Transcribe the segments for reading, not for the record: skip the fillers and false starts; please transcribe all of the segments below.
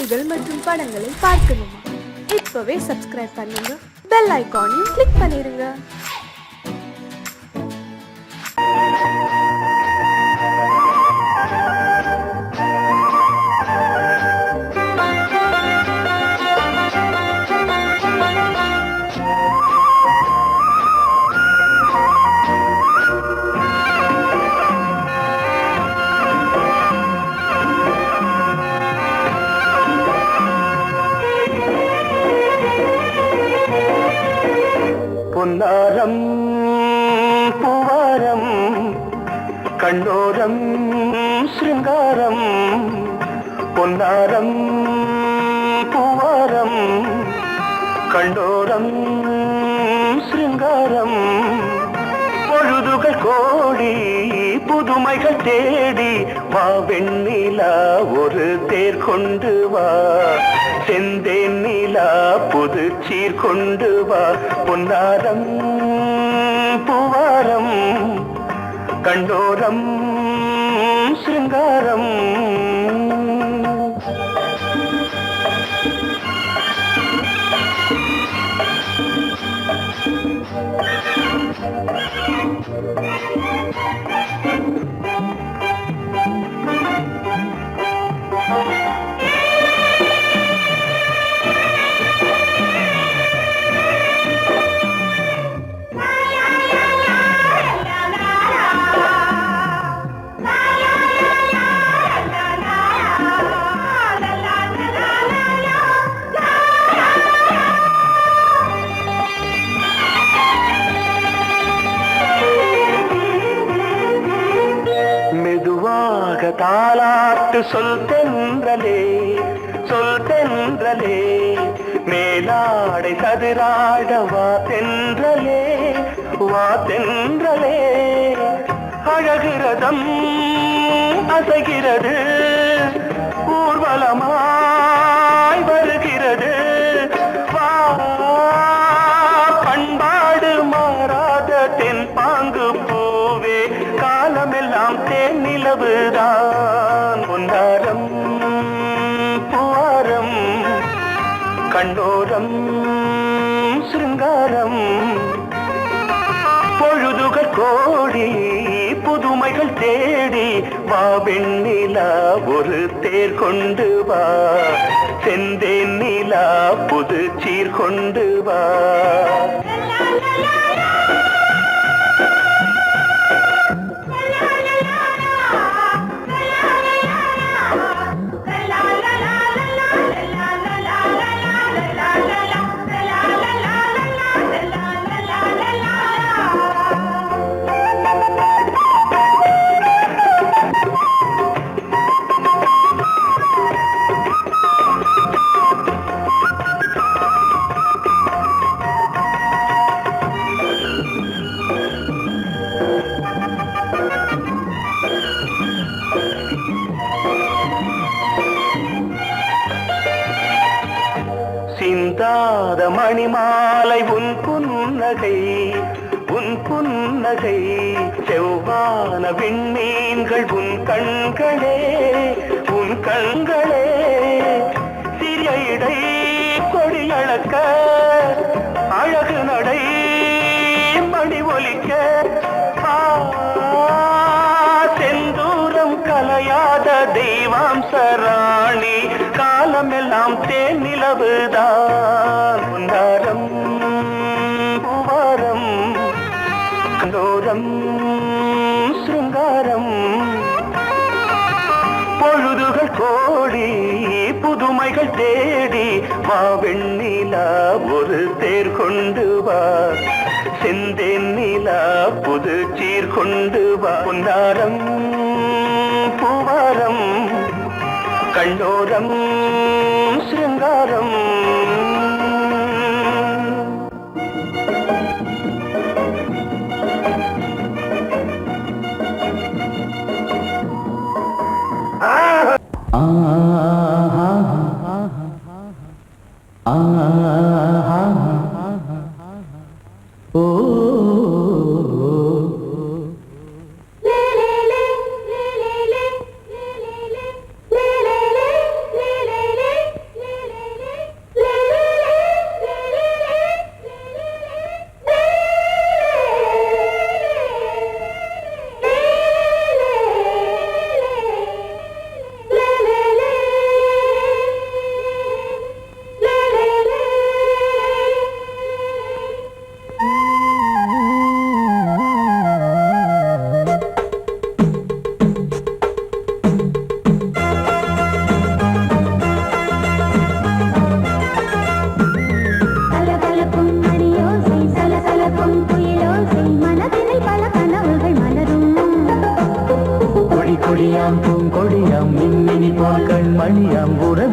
செய்திகள் மற்றும் படங்களை பார்க்கணுமா? இப்பவே சப்ஸ்கிரைப் பண்ணுங்க, பெல் ஐகானையும் கிளிக் பண்ணிருங்க. பொன்னாரம் பூவாரம் கண்ணோரம் சிருங்காரம், பொன்னாரம் பூவாரம் கண்ணோரம் சிருங்காரம், பொழுதுகள் கோடி புதுமைகள் தேடி வா வெண்ணிலா ஒரு தேர் கொண்டு வா, செந்தேன் நிலா புது சீர் கொண்டு வா, பொன்னாரம் பூவாரம் கண்டோரம் சிருங்காரம். தாலாட்டு சொல் தென்றலே, சொல் தென்றலே, மேலாடை சதுராட வா தென்றலே, வா தென்றலே, அழகிறதம் அசைகிறது ஊர்வலமாய் வருகிறது, வா பண்பாடு மாறாத தென் பாங்கு பூவே, காலமெல்லாம் தேன் நிலவுதான், பொன்னாரம் பூவாரம் கண்ணோரம் சிருங்காரம், பொழுதுகள் கோடி புதுமைகள் தேடி வா வெண்ணிலா ஒரு தேர் கொண்டு வா, செந்தேன் நிலா புது சீர் கொண்டு வா. சிந்தாத மணிமாலை உன் புன்னகை, உன் புன்னகை, செவ்வான விண்மீன்கள் உன் கண்களே, உன் கண்களே, சிறிய இடை கொடியளக்க அழகு நடை மணி ஒலிக்க, செந்தூரம் கலையாத தெய்வாம்சராணி, காலமெல்லாம் தேன் நிலவுதான், பொன்னாரம் பூவாரம் கண்டோரம் சிருங்காரம், பொழுதுகள் கோடி புதுமைகள் தேடி வா வெண்ணிலா ஒரு தேர் கொண்டு வா, செந்தேன் நிலா புது சீர் கொண்டு வா, பொன்னாரம் பூவாரம் கண்டோரம் சிருங்காரம்.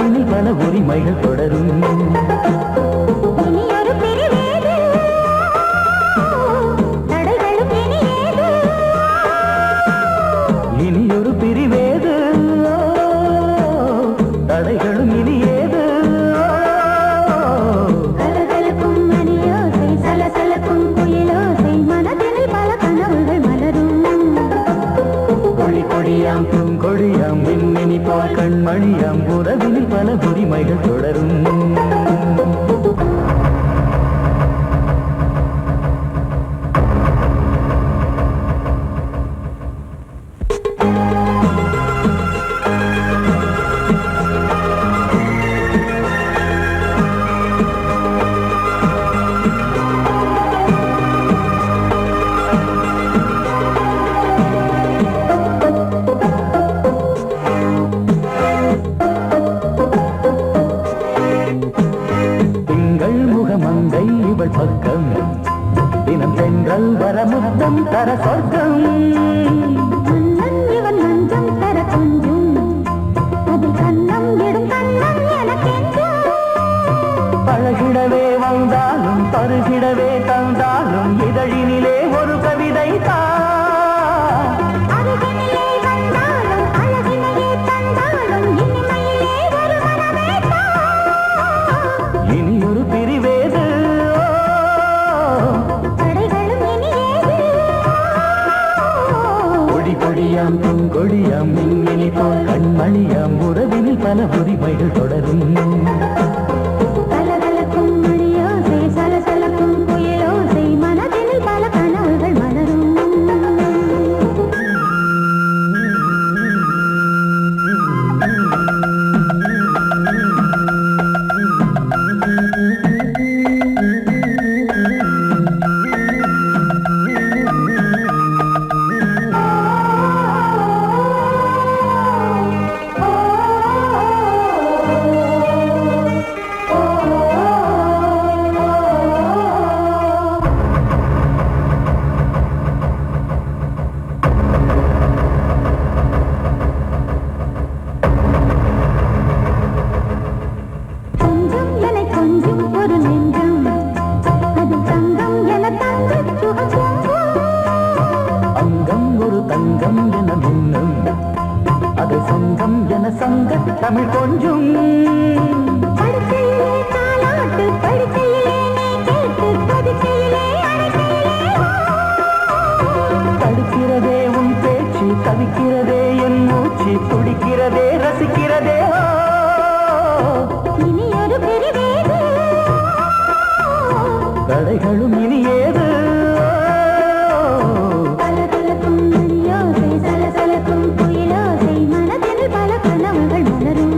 உறவினில் பல உரிமைகள் தொடரும். இனியொரு பிரிவேது தடைகளும் இனியேது. இனியொரு பிரிவேது தடைகளும் இனியேது. கலகலக்கும் மணியோசை சலசலக்கும் குயிலோசை மனதினில் பல கனவுகள் மலரும். கொடி கொடியாம் பூங்கொடியாம் மின்மினி போல் கண்மணியாம் உறவினில் பல உரிமைகள் தொடரும். மங்கை இவள் பக்கம் தினம் சென்றல் வரமுத்தம் தர சொர்க்கம். மன்னன் இவன் மஞ்சம் தர கொஞ்சும் அதில் கண்ணம் இடும் கண்ணம் எனக்கென்றும். பழகிடவே வந்தாலும் பருகிடவே தந்தாலும் இதழினிலே ஒரு கவிதை தான். அருகினிலே வந்தாலும் அழகினையே தந்தாலும் இனிமையிலே ஒரு மனமே தான். இனியொரு பிரிவேது தடைகளும் இனியேது. கொடி கொடியாம் பூங்கொடியாம் மின்மினி போல் கண்மணியாம் உறவினில் பல உரிமைகள் தொடரும். கலகலக்கும் மணியோசை சலசலக்கும் குயிலோசை மனதினில் பல கனவுகள் மலரும். கொஞ்சம் என கொஞ்சம் ஒரு நெஞ்சம் அது தங்கம் என தங்கச் சுகம். அங்கம் ஒரு தங்கம் என மின்னும் அது சங்கம் என சங்க தமிழ் கொஞ்சும். படுக்கையிலே தாலாட்டு படுக்கையிலே நீ கேட்டு படுக்கையிலே அழைக்கையிலே தடுக்கிறதே உன் பேச்சு தவிக்கிறதே என் மூச்சு துடிக்கிறதே ரசிக்கிறதே. இனியொரு பிரிவேது தடைகளும் இனியேது. கலகலக்கும் மணியோசை சலசலக்கும் குயிலோசை மனதினில் பல கனவுகள் மலரும்.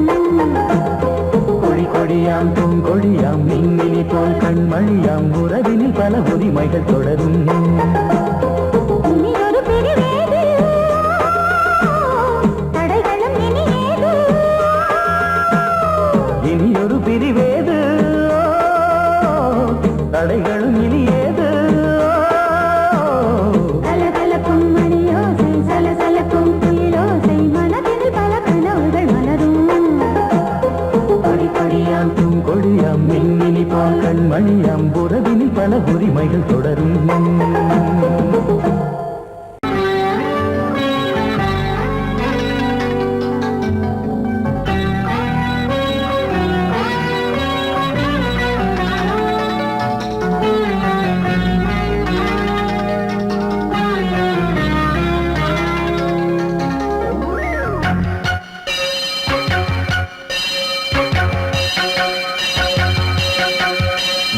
கொடி கொடியாம் பூங்கொடியாம் மின்மினி போல் கண்மணியாம் உறவினில் பல உரிமைகள் தொடரும். இனியொரு பிரிவேது தடைகளும் இனியேது. இனியொரு பிரிவேது தடைகளும் இனியேது. கலகலக்கும் மணியோசை சலசலக்கும் குயிலோசை மனதினில் பல கனவுகள் மலரும். கொடி கொடியாம் பூங்கொடியாம் மின்மினி போல் கண்மணியாம் உறவினில் பல உரிமைகள் தொடரும்.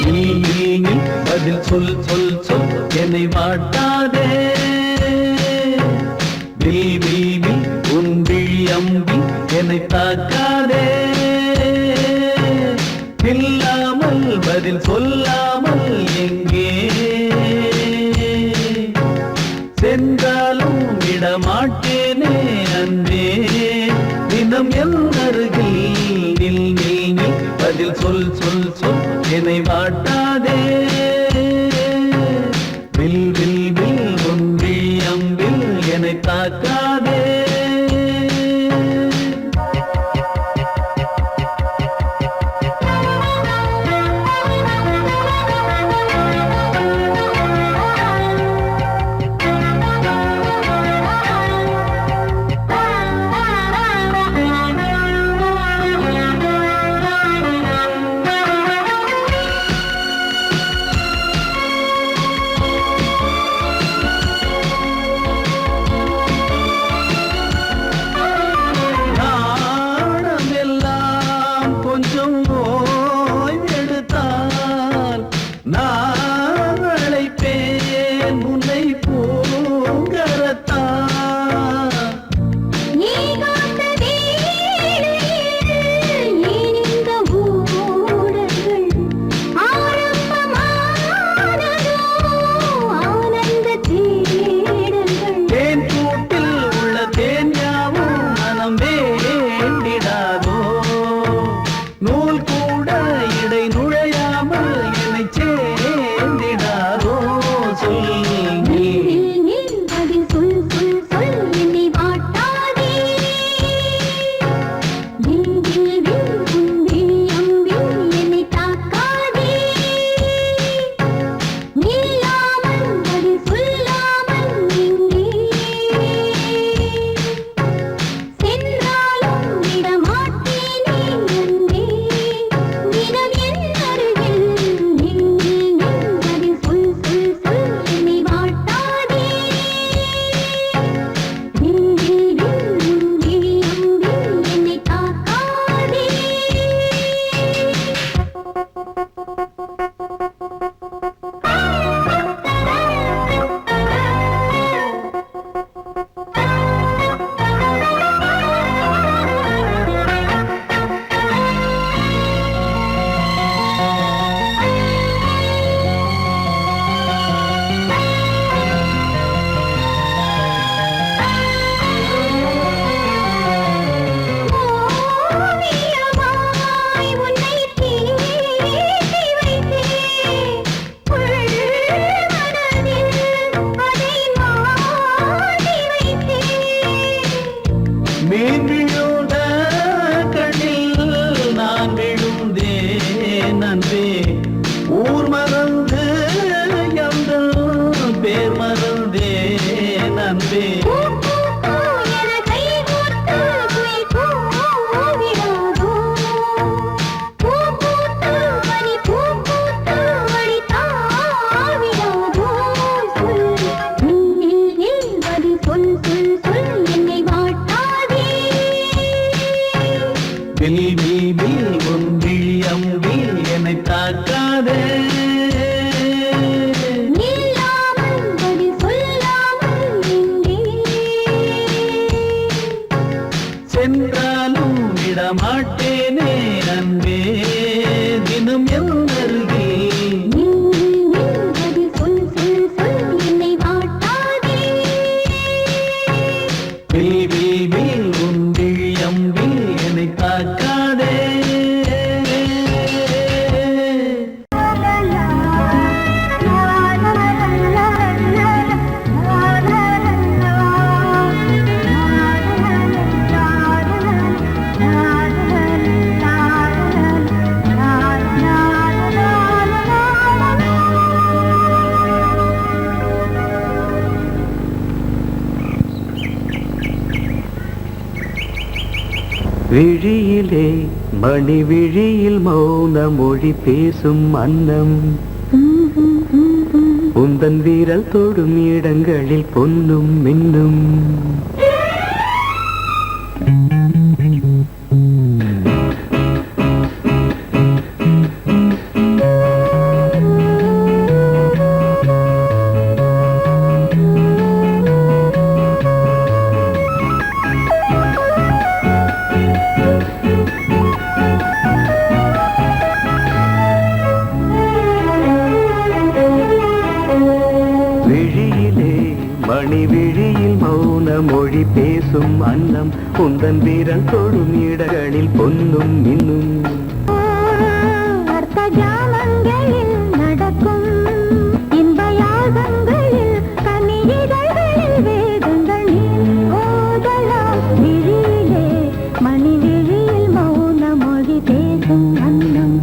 நீ பதில் சொல் சொல் சொல் என்னை வாட்டாதே. வில் வில் வில் உன் விழி அம்பி என்னை தாக்காதே. இல்லாமல் பதில் சொல்லாமல் எங்கே சென்றாலும் விடமாட்டேனே அன்பே. தினம் என் அருகில் நில் நில் நில் பதில் சொல் சொல் சொல் என்னை வாட்டாதே. வில் வில் வில் உன் விழி அம்பில் என்னை தாக்காதே. நூல் கூட இடை நுழையாமல் என்னை சேர்ந்திடாதோ சொல் நீ. பதில் சொல் சொல் சொல் என்னை வாட்டாதே வில் வில் வில் உன்வில் அம்பில் என்னை தாக்காதே நில்லாமல் பதில் சொல்லாமல் எங்கே சென்றாலும் விடமாட்டேனே அன்பே தினம் என் அருகில் நில் நில் நில் பதில் சொல் சொல் சொல் என்னை வாட்டாதே வில் வில் வில் உன்வில் அம்பில் என்னை தாக்காதே. ஓவியமாய் உன்னை தீட்டி வைத்தேன் உள் மனதில் அதை மாட்டி வைத்தேன் மீன் விழுந்த கண்ணில் நான் விழுந்தேன் அன்பே ஊர் மறந்து எந்தன் பேர் மறந்தேன் அன்பே பூ பூ பூ என கை கோர்த்து குயில் கூவிடாதோ பூ பூத்து மணி பூ பூத்து மணி தாவிடாதோ சொல் நில் நில் பதில் சொல் சொல் சொல் என்னை வாட்டாதே வில் வில் வில் உன் விழி அம்பில் என்னை தாக்காதே நில்லாமல் பதில் சொல்லாமல் எங்கே சென்றாலும் விடமாட்டேனே அன்பே தினம் என் அருகில் நில் நில் நில் பதில் சொல் சொல் சொல் என்னை வாட்டாதே வில் வில் வில் உன் விழி அம்பில் என்னை தாக்காதே விழியிலே மணி விழியில் மௌன மொழி பேசும் அன்னம் உந்தன் வீரல் தொடும் இடங்களில் பொன்னும் மின்னும் விழியிலே மணி விழியில் மௌன மொழி பேசும் அன்னம் உந்தன் வீரல் தொடும் இடங்களில் பொன்னும் மின்னும் அர்த்த ஜாமங்களில் நடக்கும் இன்ப யாகங்களில் கனியிதழ்களில் வேதங்கள் நீ ஓதலாம் விழியிலே மணி விழியில் மௌன மொழி பேசும் அன்னம்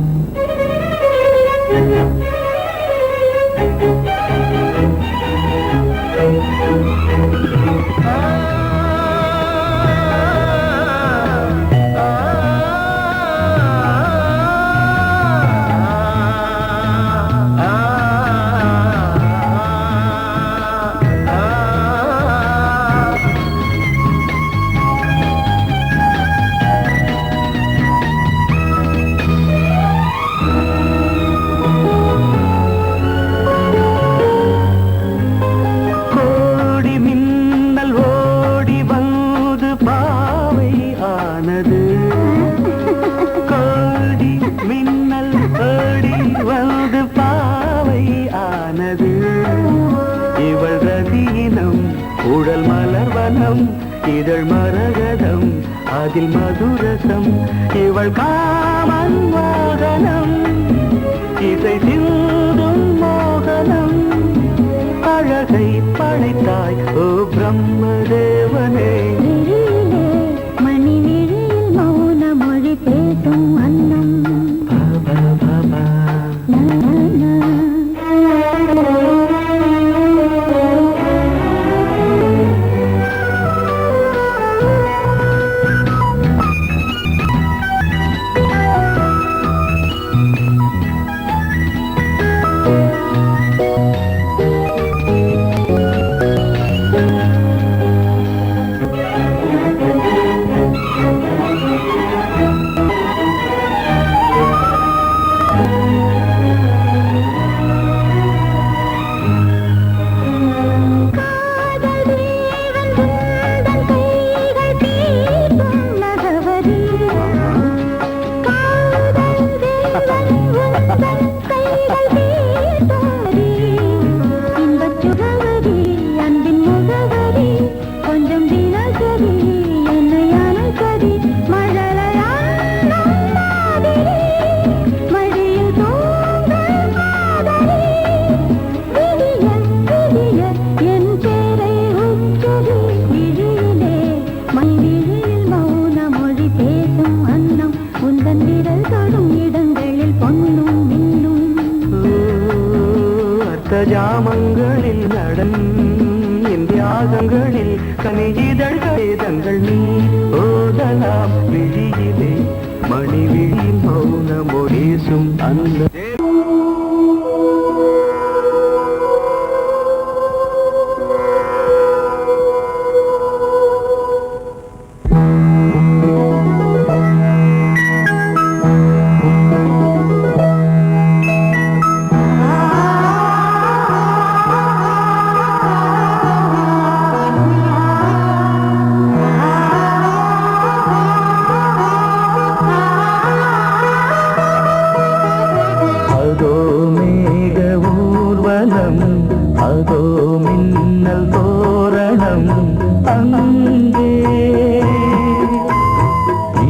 இதழ் மரகதம் அதில் மதுரசம் இவள் காமன் வாகனம் இசை சிந்தும் மோகனம் அழகை படைத்தாய் ஓ பிரம்மதேவனே விழியிலே மணி விழியில் மௌன மொழி பேசும் அன்னம் ஜாமங்களில் நடன் இந்தியாகங்களில் கனியிதழ் வேதங்கள் நீ ஓதலாம் விழியிலே மணி விழி மௌன மொழிசும் அந்த அதோ மின்னல் தோரணம் அங்கே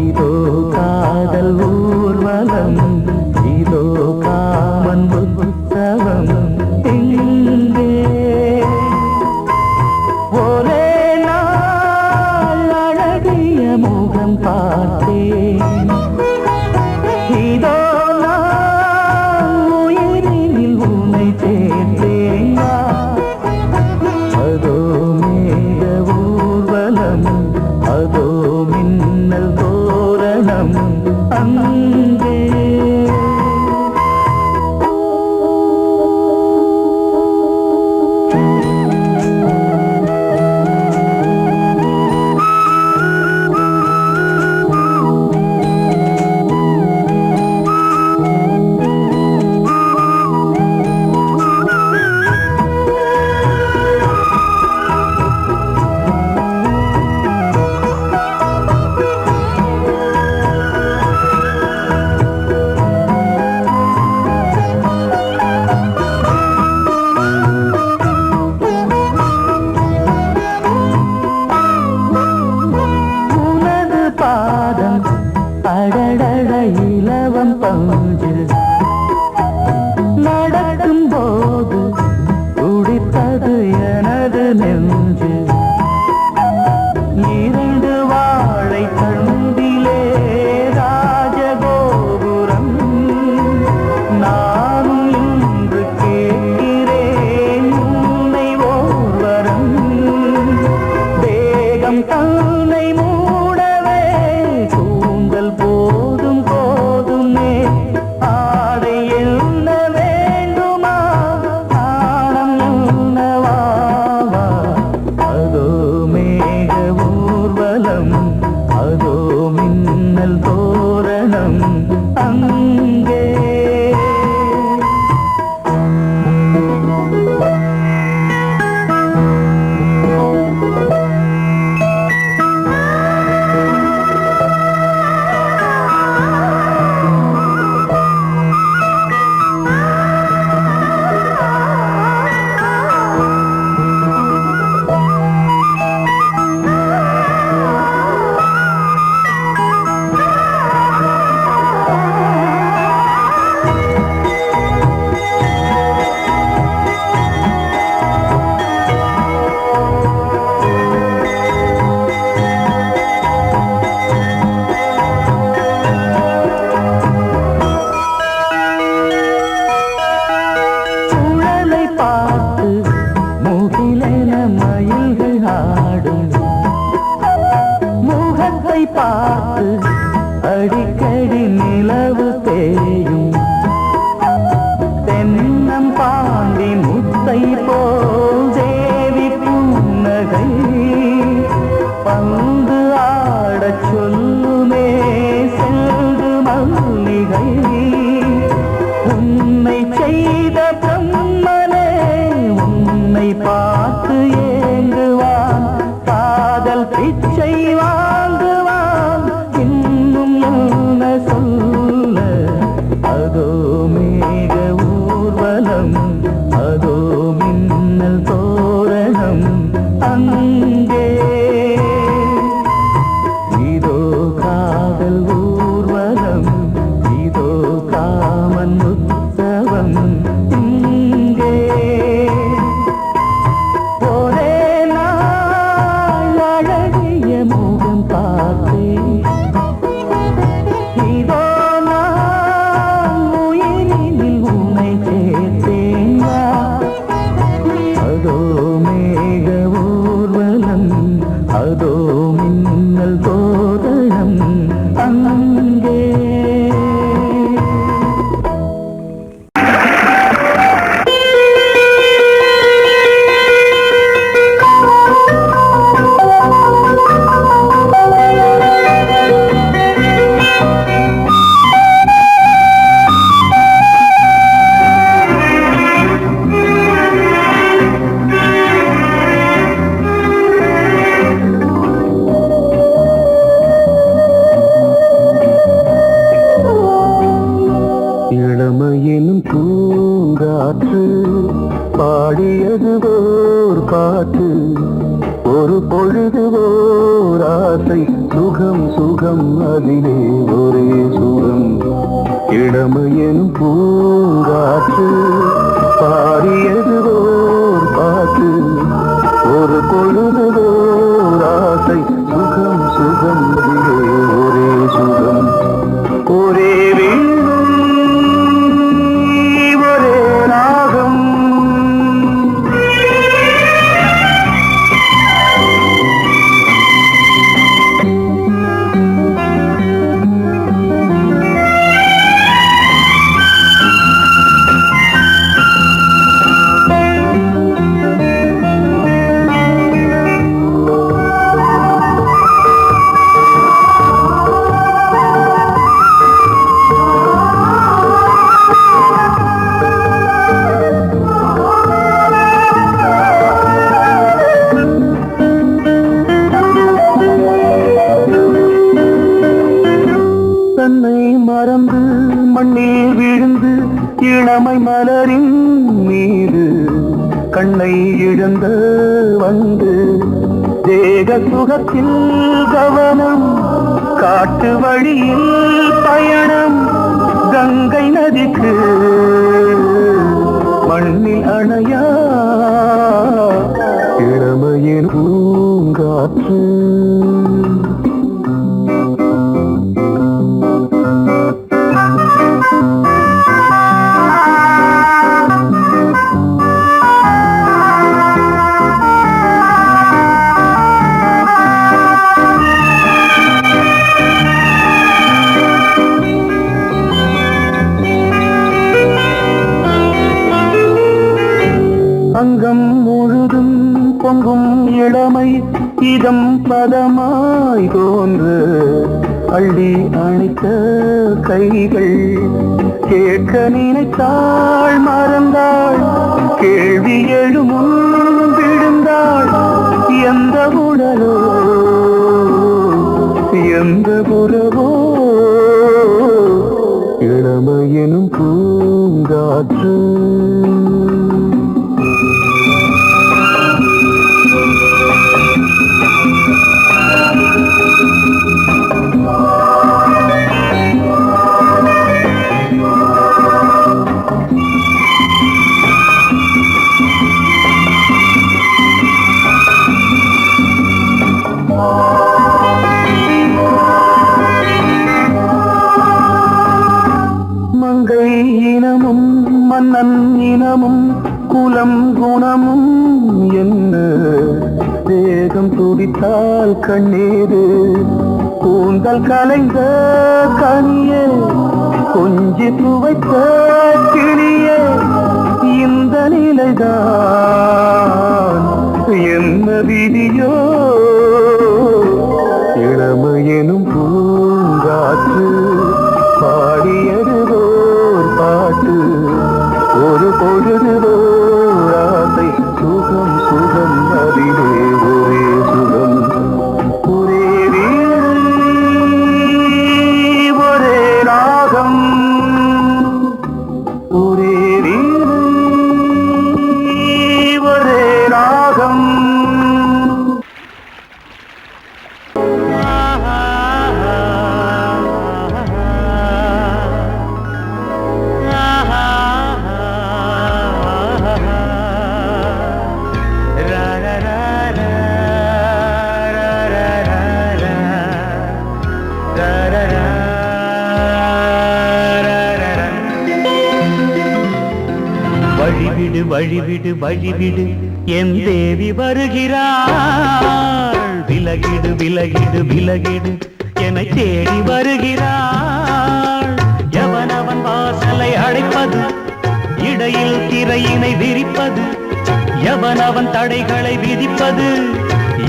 இதோ காதல் ஊர்வலம் இதோ காமன் உற்சவம் இங்கே ஒரே நாள் அழகிய முகம் பார்த்தேன் இதோ நான் உயிரினில் உன்னை சேர்ந்தேன் அதோ மேக ஊர்வலம் அதோ மின்னல் தோரணம் அங்கே அடடட இலவம் பஞ்சு நடக்கும் போது துடித்தது எனது நெஞ்சு இரண்டு வாழை கண்டிலே ராஜகோபுரம் நானும் இன்று கேட்கிறேன் உன்னை ஓர்வரம் தேகம் தன்னை மூடவே கூந்தல் போதும் போதுமே நிலவு தேயும் தென்னம் பாண்டி முத்தை போல் தேவி புன்னகை பந்து ஆடச் சொல்லுமே செல்து மல்லிகை உன்னை செய்த பிரம்மனே உன்னை பார்த்து ஏங்குவான் காதல் பிச்சை வாங்குவான் இன்னும் என்ன சொல்ல அதோ மேக ஊர்வலம் அதோ மின்னல் தோரணம் அங்கே இதோ காதல் ஊர்வலம் இதோ காமன் உற்சவம் இங்கே ஒரே நாள் அழகிய முகம் பார்த்தேன் இதோ நான் உயிரினில் உன்னை சேர்த்தேன் அதோ மேக ஊர்வலம் அதோ மின்னல் தோரணம் அங்கே இளமையினும் பூங்காற்று பாடியது ஓர் பாட்டு ஒரு பொழுது ஓர் ஆசை சுகம் சுகம் அதிலே ஒரே சுகம் இளமையினும் பூங்காற்று பாடியது ஓர் பாட்டு ஒரு பொழுது ஓர் ஆசை சுகம் சுகம் அதிலே ஒரே சுகம் ஒரே தன்னை மறந்து மண்ணில் விழுந்து இளமை மலரின் மீது கண்ணை இழந்த வந்து தேக சுகத்தில் கவனம் காட்டு வழியில் பயணம் கங்கை நதிக்கு மண்ணில் அணையா இளமையின் பூங்காற்று அங்கம் முழுதும் பொங்கும் இளமை இதம் பதமாய் தோன்று அள்ளி அணைத்த கைகள் கேட்க நினைத்தாள் மறந்தாள் கேள்வி எழுமுன் விழுந்தாள் எந்த உடலோ எந்த புறவோ இளமையெனும் பூங்காற்று மங்கை இனமும் மன்னன் இனமும் குலம் குணமும் என்ன தேகம் துடித்தால் கண்ணீரு கூந்தல் கலைந்த கனியே கொஞ்சி துவைத்த கிளியே இந்த நிலைதான் என்ன விதியோ இளமையெனும் பூங்காற்று பாடியதுவோர் பாட்டு ஒரு பொழுதுவோர் ஆசை சுகம் சுகம் அதிலே ஒரே சுகம் ஒரே வீடு ஒரே ராகம் ஒரே வீடு ஒரே ராகம் வழிவிடு வழிவிடு வழிவிடு என் தேவி வருகிறாள் விலகிடு விலகிடு விலகிடு என்னை தேடி வருகிறாள் எவனவன் வாசலை அடைப்பது இடையில் திரையினை விரிப்பது எவனவன் தடைகளை விதிப்பது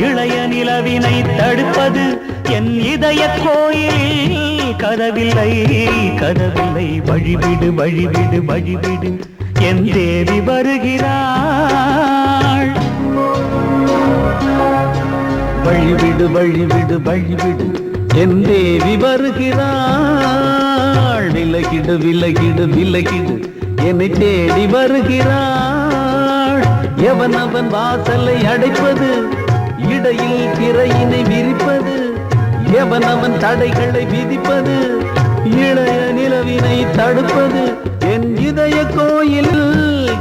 இளைய நிலவினை தடுப்பது என் இதய கோயிலில் கதவில்லை கதவில்லை வழிவிடு வழிவிடு வழிவிடு என் தேவி வருகிறாள் வழிவிடு வழிவிடு வழிவிடு என் தேவி வருகிறாள் விலகிடு விலகிடு விலகிடு என்னை தேடி வருகிறாள் எவனவன் வாசலை அடைப்பது இடையில் திரையினை விரிப்பது எவனவன் தடைகளை விதிப்பது இளைய நிலவினை தடுப்பது என் இதய கோயில்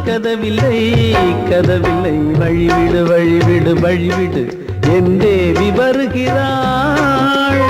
கதவில்லை கதவில்லை வழிவிடு வழிவிடு வழிவிடு என் தேவி வருகிறாள்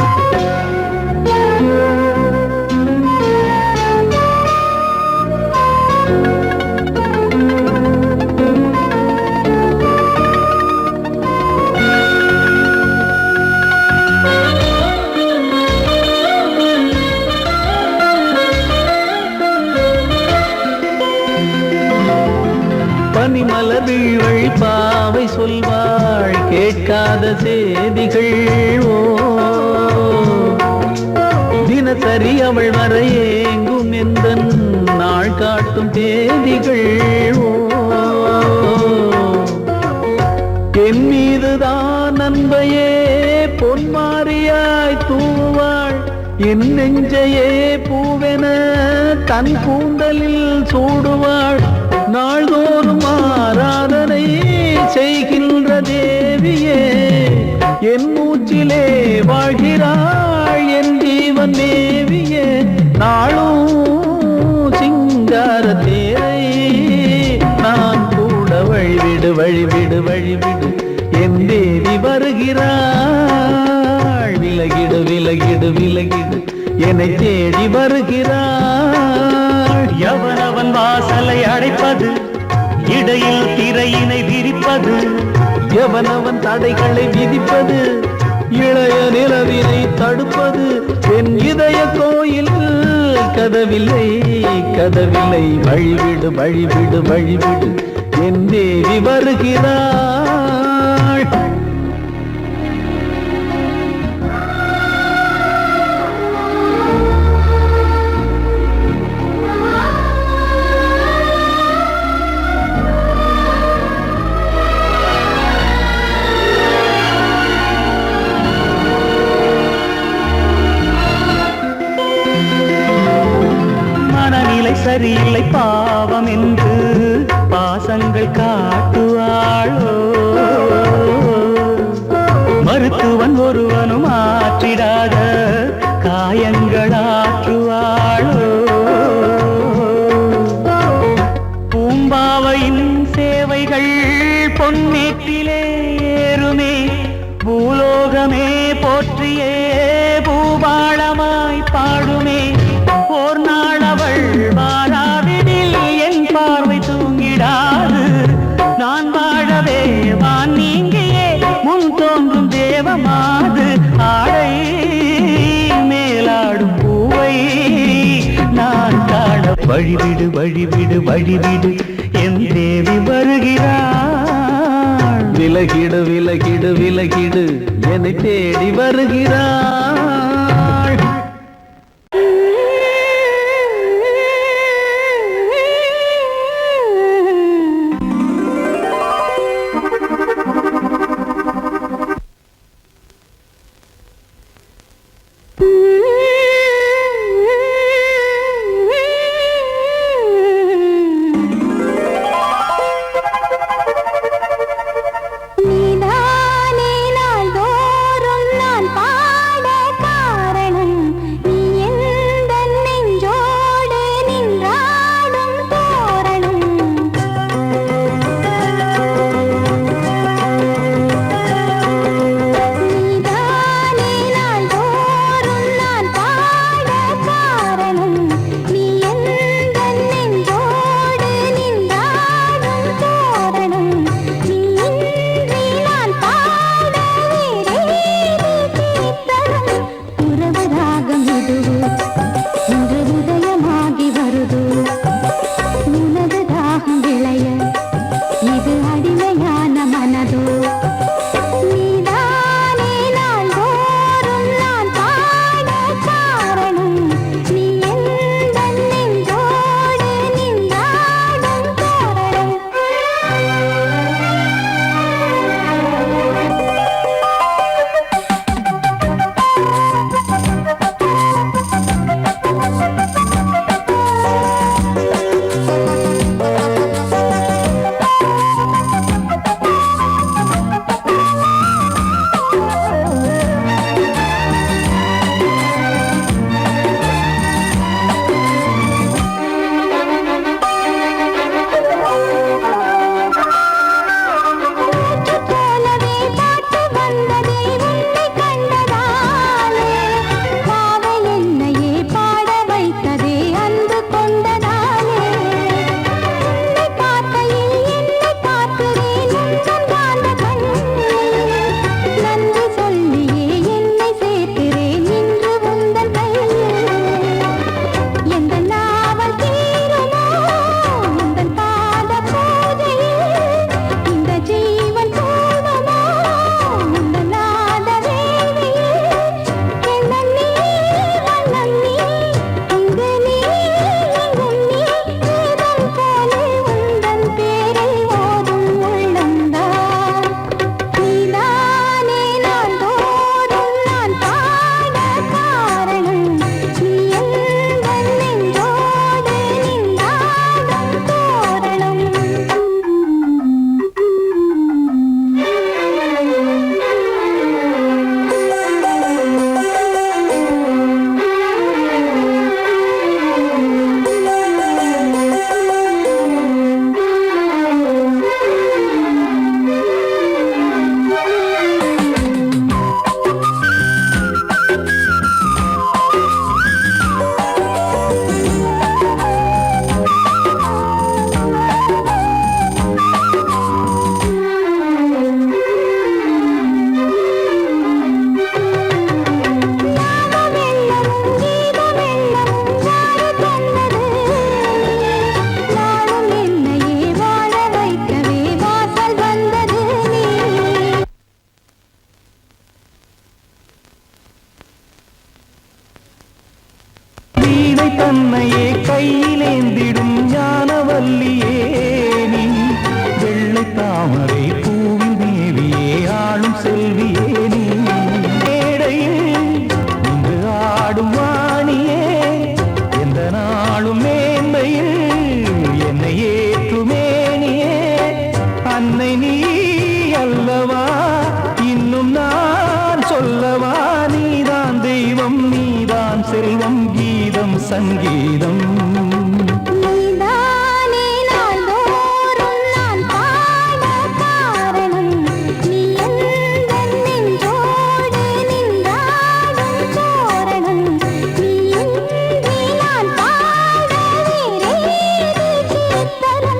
பனிமலர் வீழ்வழி பாவை சொல்வாள் கேட்காத செய்திகள் ஓ தினசரி அவள் வர ஏங்கும் எந்த நாள் காட்டும் தேதிகள் ஓ என் மீதுதான் அன்பையே பொன்மாரியாய் தூவாள் என் நெஞ்சையே பூவென தன் கூந்தலில் சூடுவாள் நாள்தோறும் ஆராதனை செய்கின்ற தேவியே என் மூச்சிலே வாழ்கிறாள் என் ஜீவன் தேவியே நாளும் சிங்கார தேரை நான் கூட வழிவிடு வழிவிடு வழிவிடு என் தேவி வருகிறாள் விலகிடு விலகிடு விலகிடு என்னை தேடி வருகிறாள் எவனவன் வாசலை அடைப்பது இடையில் திரையினை விரிப்பது எவனவன் தடைகளை விதிப்பது இளைய நிலவினை தடுப்பது என் இதய கோயில் கதவில்லை கதவில்லை வழிவிடு வழிவிடு வழிவிடு என் தேவி வருகிறாள் சரியில்லை பாவம் என்று பாசங்கள் காட்டுவாளோ மருத்துவன் ஒருவனும் ஆற்றிடாத காயங்களாற்றுவாளோ பூம்பாவையின் சேவைகள் பொன்னேற்றிலே ஏறுமே பூலோகமே போற்றியே பூபாளமாய் பாடுமே ஓர் நாள் அவள் வாராவிடில் என் பார்வை தூங்கிடாது நான் வாழவே வழிவிடு வழிவிடு வழிவிடு என் தேவி வருகிறாள். விலகிடு விலகிடு விலகிடு என்னை தேடி வருகிறாள். நீதானே நாள்தோறும் நான் பாட காரணம், நீ எந்தன் நெஞ்சோடு நின்றாடும் தோரணம். நீதானே நாள்தோறும் நான் பாட காரணம், நீ எந்தன் நெஞ்சோடு நின்றாடும் தோரணம். நீ இன்றி நான் பாட வேறேது கீர்த்தனம். உறவு ராகம் இதுவோ இன்று உதயமாகி வருதோ, உனது தாகம் விளைய இது அடிமையான மனதோ. நீதானே நாள்தோறும் நான் பாட காரணம், நீ எந்தன் நெஞ்சோடு நின்றாடும் தோரணம். போலவே பாட்டு வந்ததே உன்னை கண்டதாலே, பாவை என்னையே பாட வைத்ததே அன்பு கொண்டதாலே. உன்னை பார்க்கையில் என்னை பார்க்கிறேன் உந்தன் காந்த கண்ணில், நன்றி சொல்லியே என்னை சேர்க்கிறேன் இன்று உந்தன் கையில். எந்த நாவல் தீருமோ உந்தன் பாத பூஜையில், இந்த ஜீவன் போதுமோ உந்தன் நாத வேளையில். எண்ணம் நீ வண்ணம் நீ இங்கு நீ எங்கும் நீ, வேதம் போலே உந்தன் பேரை ஓதும் உள்ளம்தான். நீதானே நாள்தோறும் நான் பாட காரணம், நீ எந்தன் நெஞ்சோடு நின்றாடும் தோரணம். நாதமெல்லமும் கீதமெல்லமும் யாரு தந்தது? நாளும் என்னையே வாழ வைக்கவே வாசல் வந்தது நீ. வீணை தன்னையே கையிலேந்திடும் ஞானவல்லியே நீ, வெள்ளை தாமரை பூவின் தேவியே ஆளும் செல்வியே நீ. மேடையில் இன்று ஆடும் வாணியே எந்த நாளும் மேன்மையில் என்னை ஏற்றுமேனியே. அன்னை நீ அல்லவா இன்னும் நான் சொல்லவா, நீதான் தெய்வம் நீதான் செல்வம் கீதம் சங்கீதம். நீதானே நாள்தோறும் நான் பாட காரணம், நீ எந்தன் நெஞ்சோடு நின்றாடும் தோரணம். நீ இன்றி நான் பாட வேறேது கீர்த்தனம்.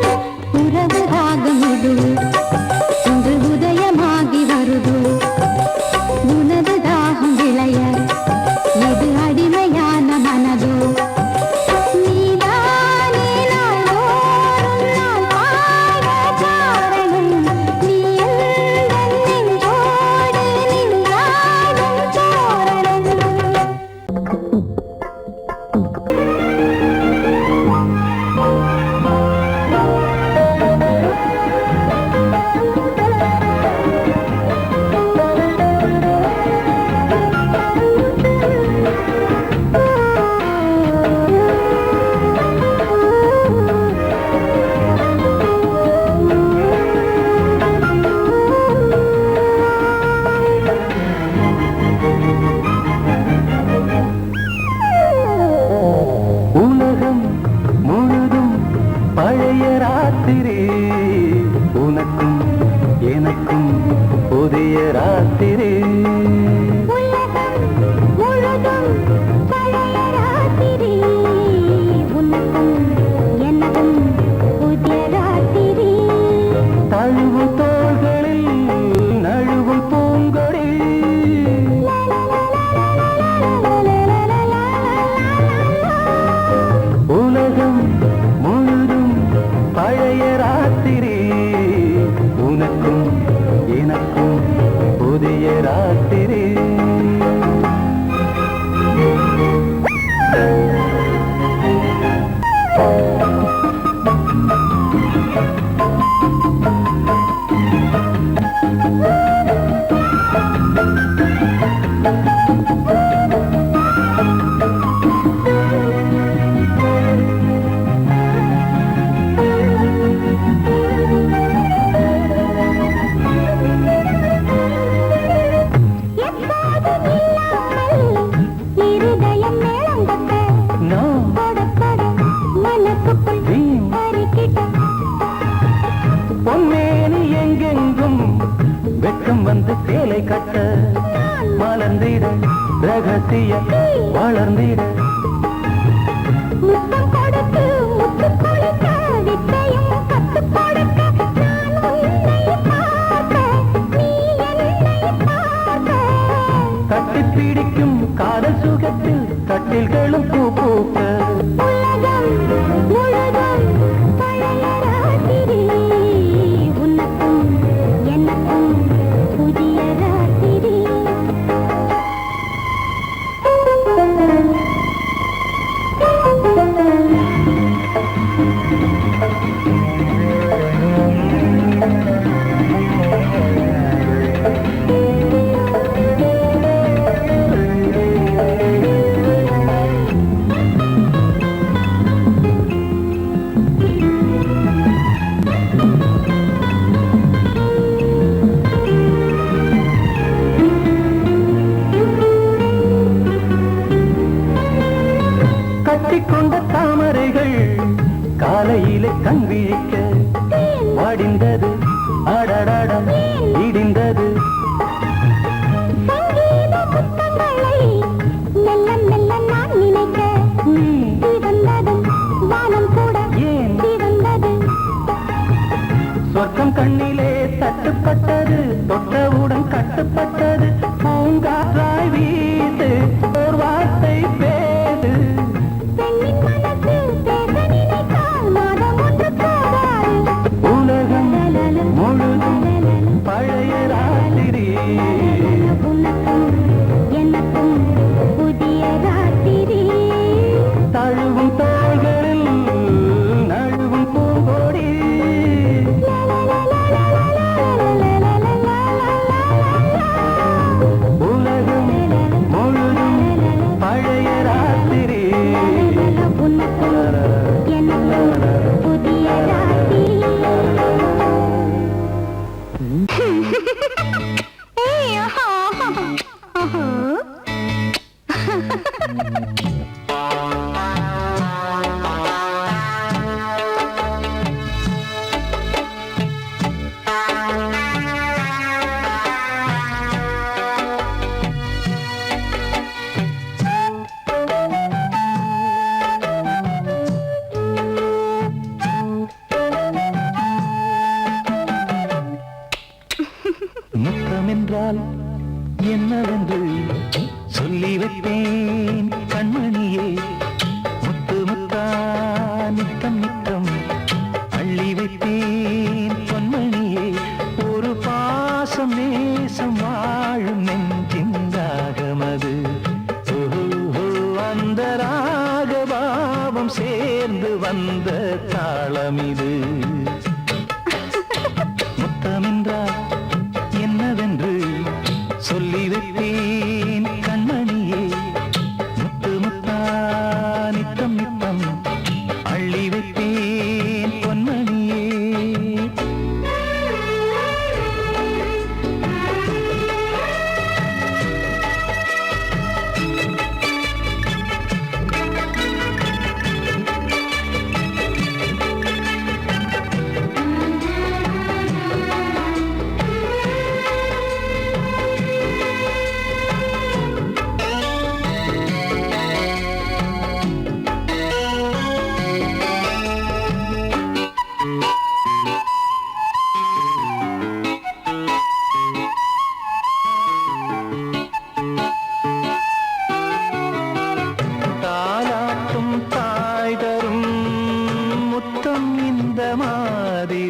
மாணிக்கம் வந்து சேலை கட்ட மலர்ந்திட ரகசிய வளர்ந்திட முத்தம் கொடுத்து முத்து கொடுக்க வித்தையும் கத்து கொடுக்க நான் உன்னை பார்க்க நீ என்னை பார்க்க கட்டி பிடிக்கும் காதல் சுகத்தில் கட்டில்களும் பூ பூக்க உலகம் முழுதும் பழைய ராத்திரி உனக்கும் எனக்கும் புதிய ராத்திரி கட்டிக்கொண்ட தாமரைகள் காலையிலே கண் விழிக்க வாடிந்தது அடடடம் இடிந்தது சங்கீத முத்தங்களை மெல்ல மெல்ல நான் நினைக்க சிவந்ததும் வானம் கூட ஏன் சிவந்தது சொர்க்கம் கண்ணிலே தட்டுப்பட்டது தொட்டவுடன் கட்டுப்பட்டது பூங்காற்றாய் வீசு ஒரு வார்த்தை பேசு பெண்ணின் மனசு பேச நினைத்தால் மாதம் ஒன்று போதாது உலகம் முழுதும் பழைய ராத்திரி உனக்கும் எனக்கும் புதிய ராத்திரி தழுவும் தோள்களில் நழுவும் பூங்கொடி உலகம் முழுதும் பழைய ராத்திரி உனக்கும் எனக்கும் புதிய ராத்திரி ஏய் ஆஹா ஆஹா முத்தம் என்றால் என்னவென்று சொல்லி வைப்பேன் கண்மணியே முத்து முத்தா நித்தம் நித்தம் அள்ளி வைப்பேன் பொன்மணியே ஒரு பாசம் நேசம் வாழும் நெஞ்சின் ராகமது ஓஹோ அந்த ராகபாவம் சேர்ந்து வந்த தாளம் இது முத்தமென்றால் என்னவென்று சொல்லி வைப்பேன் கண்மணியே முத்து முத்தா நித்தம் நித்தம் அள்ளி வைப்பேன் பொன்மணியே தாலாட்டும் தாய் தரும் முத்தம் இந்த மாதிரி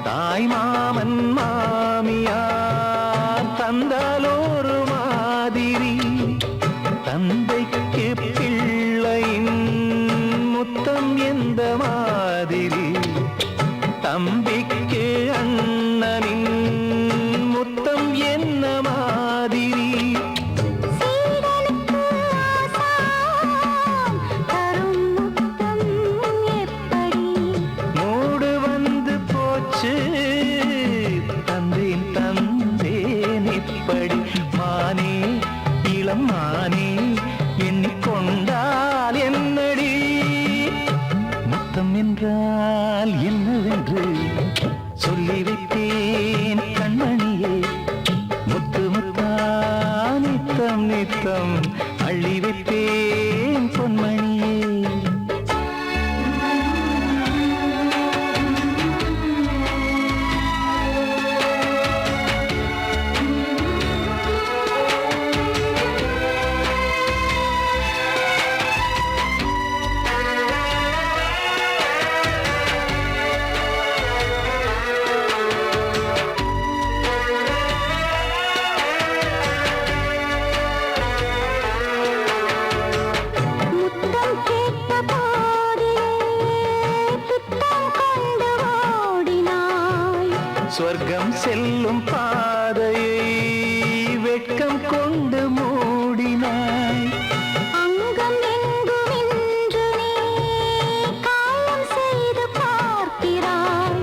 தாய் மாமன் மாமியார் தந்தாலோரு மாதிரி தந்தைக்கு பிள்ளையின் முத்தம் எந்த மாதிரி தம்பிக்கு அண்ணனின் முத்தம் என்ன மாதிரி சீடனுக்கு ஆசான் தரும் முத்தம் எப்படி மூடு வந்து போச்சு தந்தேன் தந்தேன் இப்படி மானே இளம் மானே எண்ணிக்கொண்டால் என்னடி முத்தம் என்றால் என்னவென்று சொர்க்கம் செல்லும் பாதையை வெட்கம் கொண்டு மூடினாய். அங்கம் எங்கும் இன்று நீ காயம் செய்து பார்க்கிறாய்.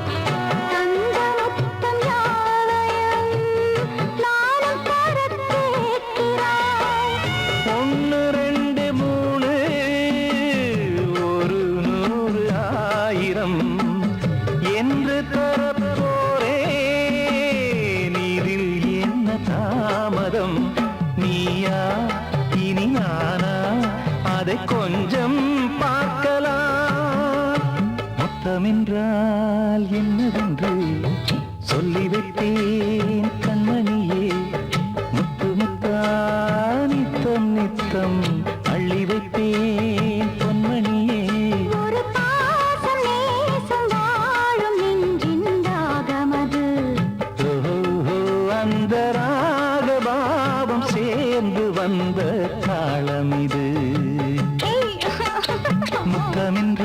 தந்த முத்தம் யாவையும் நானும் தரக் கேட்கிறாய். 1 2 3 ஒரு 100 1000 என்று தரப்போரே. நீரில் என்ன தாமதம்? நீயா இனி நானா? அதை கொஞ்சம் பார்க்கலாம். முத்தமென்றால் என்னவென்று சொல்லி வைத்தேன் கண்மணியே. முத்து முத்தா நித்தம் நித்தம் அள்ளி வைத்தேன் பொன்மணியே. ஒரு பாசம் நேசம் வாழும் நெஞ்சின் தாகமது. ஓஹோ, அந்த ராகபாவம் சேர்ந்து வந்த தாளம் இது. முத்தமென்ற